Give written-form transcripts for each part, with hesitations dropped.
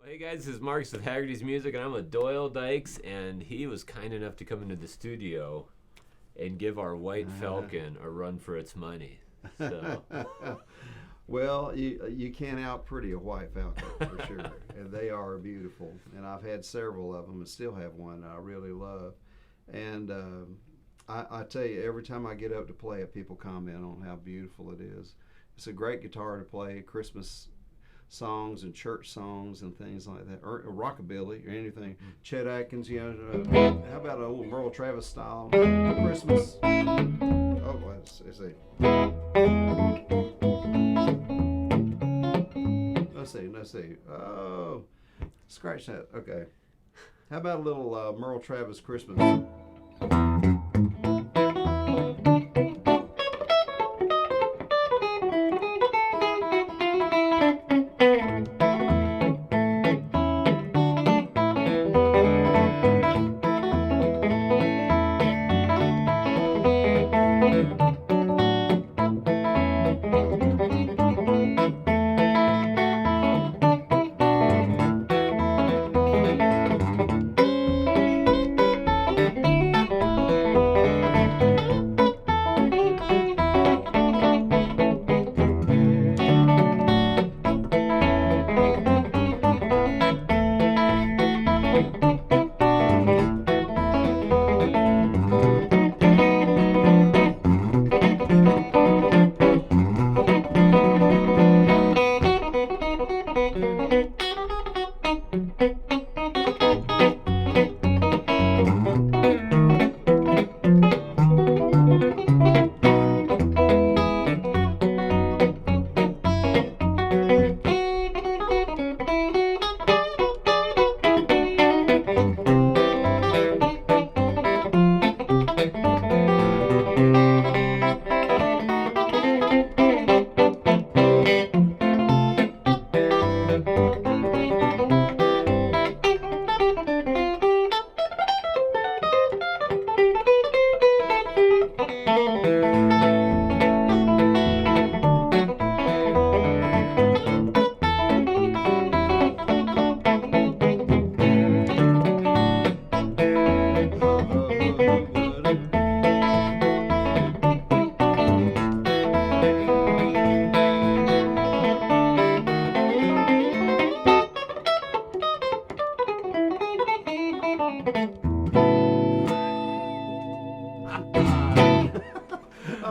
Hey guys, this is Marcus with Haggerty's Music, and I'm with Doyle, Dykes, and he was kind enough to come into the studio and give our White Falcon a run for its money. So. Well, you can't out pretty a White Falcon for sure, and they are beautiful. And I've had several of them, and still have one that I really love. And I tell you, every time I get up to play it, people comment on how beautiful it is. It's a great guitar to play Christmas songs and church songs and things like that, or rockabilly or anything. Chet Atkins, how about a little Merle Travis style Christmas? Oh, let's see. Let's see. Oh, scratch that. Okay. How about a little Merle Travis Christmas?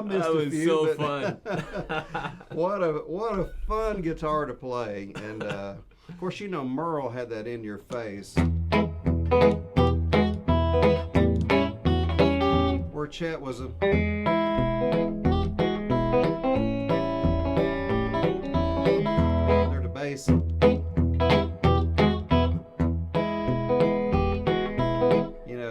That was so fun. What a fun guitar to play. And of course, Merle had that In Your Face, where Chet was a they're the bass.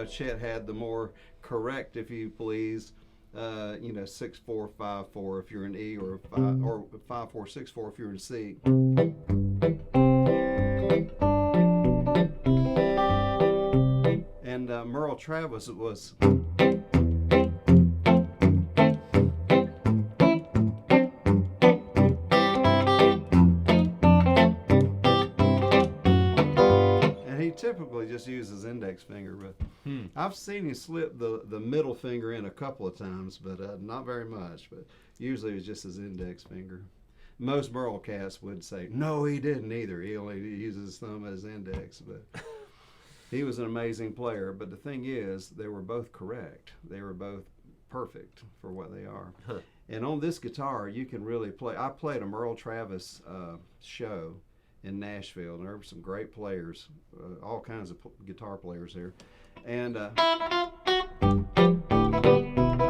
Chet had the more correct, if you please, 6-4-5-4 if you're in E, or 5-4-6-4 if you're in C. And Merle Travis, it was. And he typically just uses index finger, but I've seen him slip the middle finger in a couple of times, but not very much. But usually it's just his index finger. Most Merle cats would say, no, he didn't either. He only uses his thumb as index. But he was an amazing player. But the thing is, they were both correct. They were both perfect for what they are. And on this guitar, you can really play. I played a Merle Travis show in Nashville, and there were some great players, all kinds of guitar players there. And I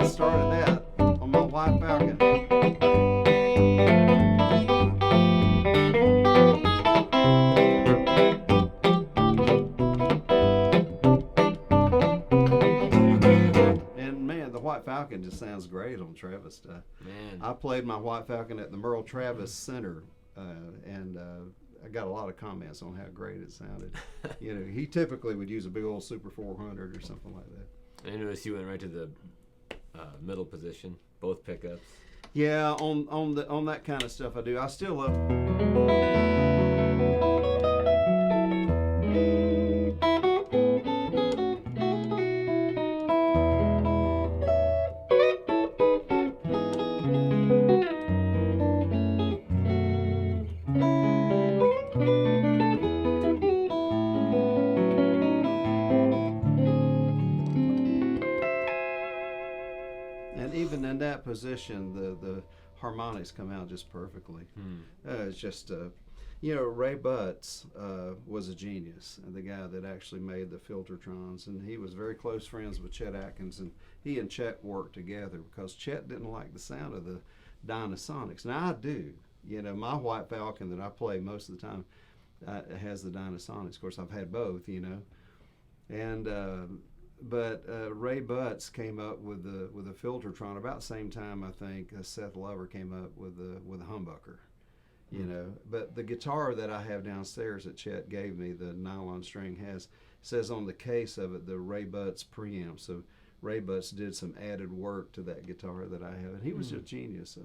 started that on my White Falcon. And man, the White Falcon just sounds great on Travis stuff. Man, I played my White Falcon at the Merle Travis Center, and I got a lot of comments on how great it sounded. He typically would use a big old Super 400 or something like that. I noticed you went right to the middle position, both pickups. Yeah, on that kind of stuff I do. I still love. in that position, the harmonics come out just perfectly. It's just, Ray Butts was a genius, the guy that actually made the Filtertrons, and he was very close friends with Chet Atkins, and he and Chet worked together because Chet didn't like the sound of the Dynasonics. Now I do. My White Falcon that I play most of the time has the Dynasonics. Of course, I've had both, and but Ray Butts came up with a Filtertron about the same time I think Seth Lover came up with a humbucker. But the guitar that I have downstairs that Chet gave me, the nylon string, says on the case of it the Ray Butts preamp. So Ray Butts did some added work to that guitar that I have, and he was a genius,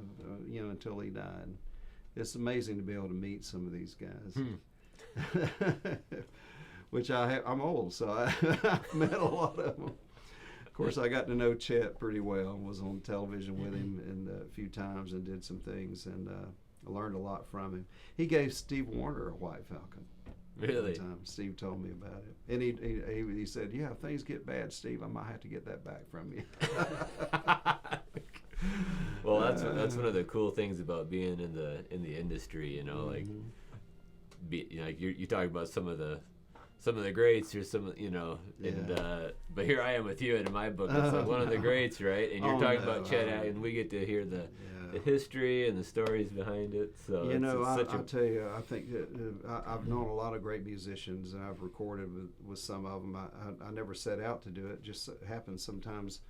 until he died. It's amazing to be able to meet some of these guys. Which I'm old, so I've met a lot of them. Of course, I got to know Chet pretty well. Was on television with him a few times and did some things, and I learned a lot from him. He gave Steve Wariner a White Falcon. Really? One time. Steve told me about it, and he said, "Yeah, if things get bad, Steve, I might have to get that back from you." Well, that's one of the cool things about being in the industry. You talk about some of the greats or but here I am with you, and in my book it's like one of the greats, right? And you're talking about Chet, and we get to hear the history and the stories behind it. So I'll tell you, I think I've known a lot of great musicians, and I've recorded with some of them. I never set out to do it; just happens sometimes.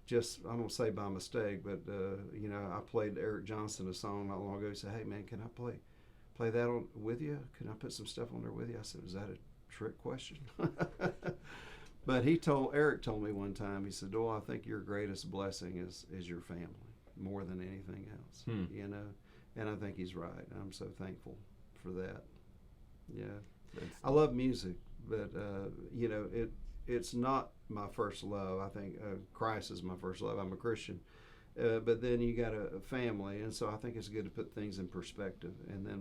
Just, I don't say by mistake, but I played Eric Johnson a song not long ago. He said, "Hey man, can I play that with you? Can I put some stuff on there with you?" I said, "Is that a trick question?" But Eric told me one time, he said, "Doyle, I think your greatest blessing is your family more than anything else." And I think he's right. I'm so thankful for that. Yeah, I love music, but it's not my first love. I think Christ is my first love. I'm a Christian. But then you got a family, and so I think it's good to put things in perspective.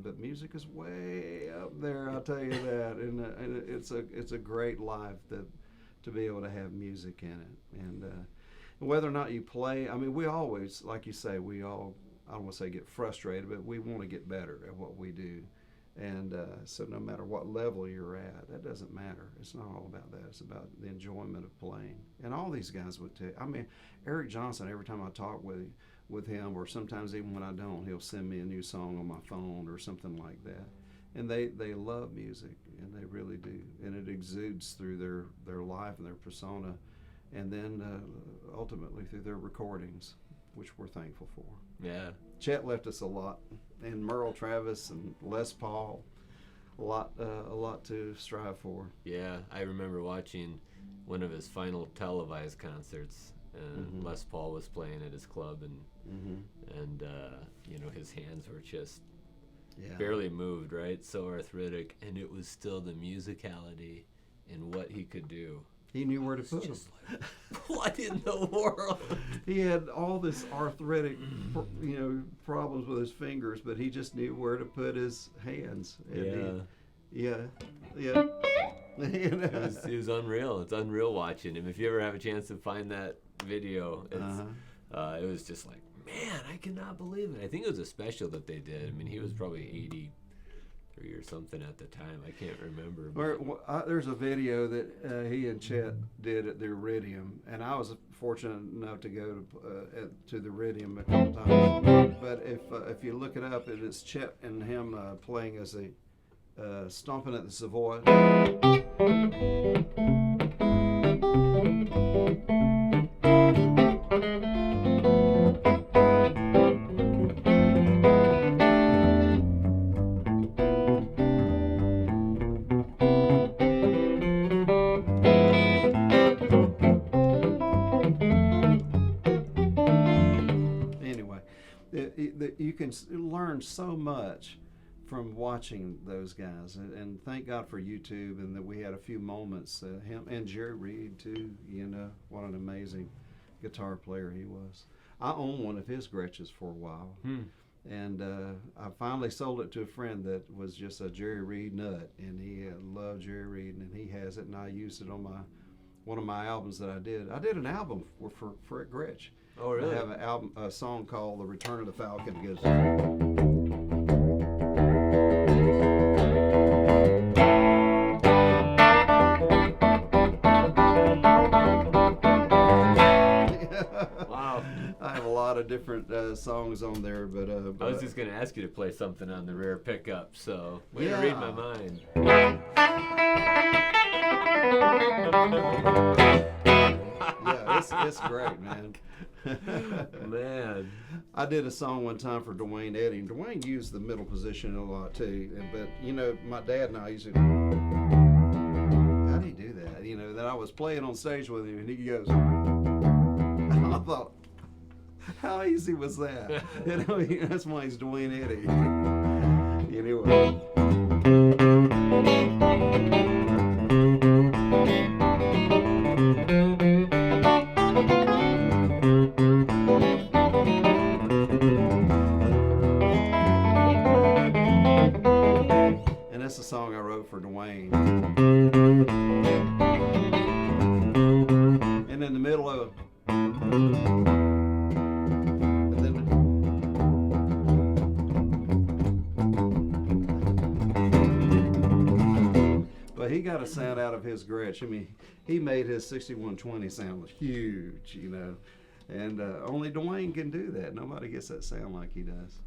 But music is way up there, I'll tell you that. And it's a great life to be able to have music in it. And whether or not you play, we always, like you say, I don't want to say get frustrated, but we want to get better at what we do. And so no matter what level you're at, that doesn't matter. It's not all about that. It's about the enjoyment of playing. And all these guys would tell you. Eric Johnson, every time I talk with him, or sometimes even when I don't, he'll send me a new song on my phone or something like that. And they love music, and they really do. And it exudes through their life and their persona, and then ultimately through their recordings, which we're thankful for. Yeah. Chet left us a lot, and Merle Travis and Les Paul, a lot to strive for. Yeah, I remember watching one of his final televised concerts, and Les Paul was playing at his club, and his hands were just barely moved, right? So arthritic, and it was still the musicality and what he could do. He knew where to put them. Like, what in the world? He had all this arthritic, problems with his fingers, but he just knew where to put his hands. And it was unreal. It's unreal watching him. If you ever have a chance to find that video, it was just like, man, I cannot believe it. I think it was a special that they did. He was probably 83 or something at the time. I can't remember. There's a video that he and Chet did at the Iridium, and I was fortunate enough to go to the Iridium a couple times. But if you look it up, it is Chet and him playing as a stomping at the Savoy. You can learn so much from watching those guys, and thank God for YouTube, and that we had a few moments. Him and Jerry Reed too. What an amazing guitar player he was. I owned one of his Gretsches for a while, and I finally sold it to a friend that was just a Jerry Reed nut, and he loved Jerry Reed, and he has it, and I used it on one of my albums that I did. I did an album for Gretsch. Oh, really? I have a song called "The Return of the Falcon." It goes. Wow. I have a lot of different songs on there, but I was just going to ask you to play something on the rear pickup, so way to Yeah. read my mind. Yeah, it's great, man. Man. I did a song one time for Duane Eddy, and Duane used the middle position a lot too. But you know, my dad and I used to. How do you do that? You know, then I was playing on stage with him, and he goes. I thought, how easy was that? You know, that's why he's Duane Eddy. Anyway. And that's a song I wrote for Duane. And in the middle of but he got a sound out of his Gretsch. I mean, he made his 6120 sound huge, you know. And only Duane can do that. Nobody gets that sound like he does.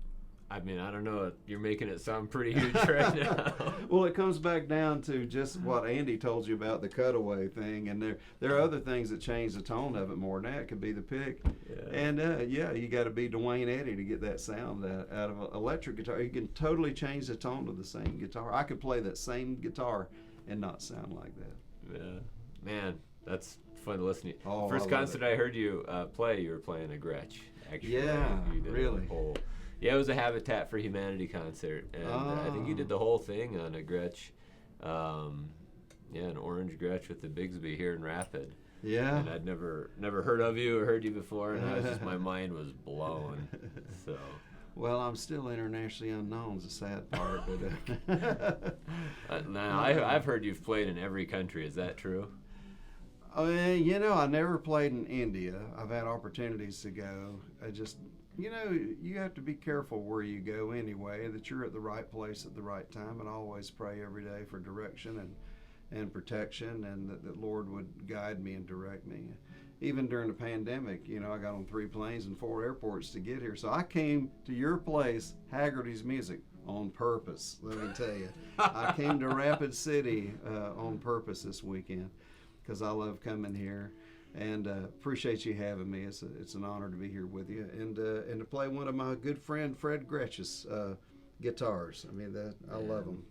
I mean, I don't know. You're making it sound pretty huge right now. Well, it comes back down to just what Andy told you about the cutaway thing, and there are other things that change the tone of it more than that. It could be the pick, Yeah. and you got to be Duane Eddy to get that sound out of an electric guitar. You can totally change the tone of the same guitar. I could play that same guitar and not sound like that. Yeah. Man, that's fun to listen to. Oh, First I love concert it. I heard you play, you were playing a Gretsch. Actually, Yeah, you did really? a whole, yeah, it was a Habitat for Humanity concert, and I think you did the whole thing on a Gretsch. Yeah, an orange Gretsch with the Bigsby here in Rapid. Yeah. And I'd never heard of you or heard you before, and I was just, my mind was blown. So. Well, I'm still internationally unknown. Is the sad part, but Now I've heard you've played in every country. Is that true? You know, I never played in India. I've had opportunities to go. I just, you know, you have to be careful where you go anyway, that you're at the right place at the right time, and I always pray every day for direction and protection, and that the Lord would guide me and direct me. Even during the pandemic, you know, I got on 3 planes and 4 airports to get here. So I came to your place, Haggerty's Music, on purpose, let me tell you. I came to Rapid City on purpose this weekend because I love coming here. And appreciate you having me. It's an honor to be here with you. And to play one of my good friend Fred Gretsch's guitars. I mean, I love them.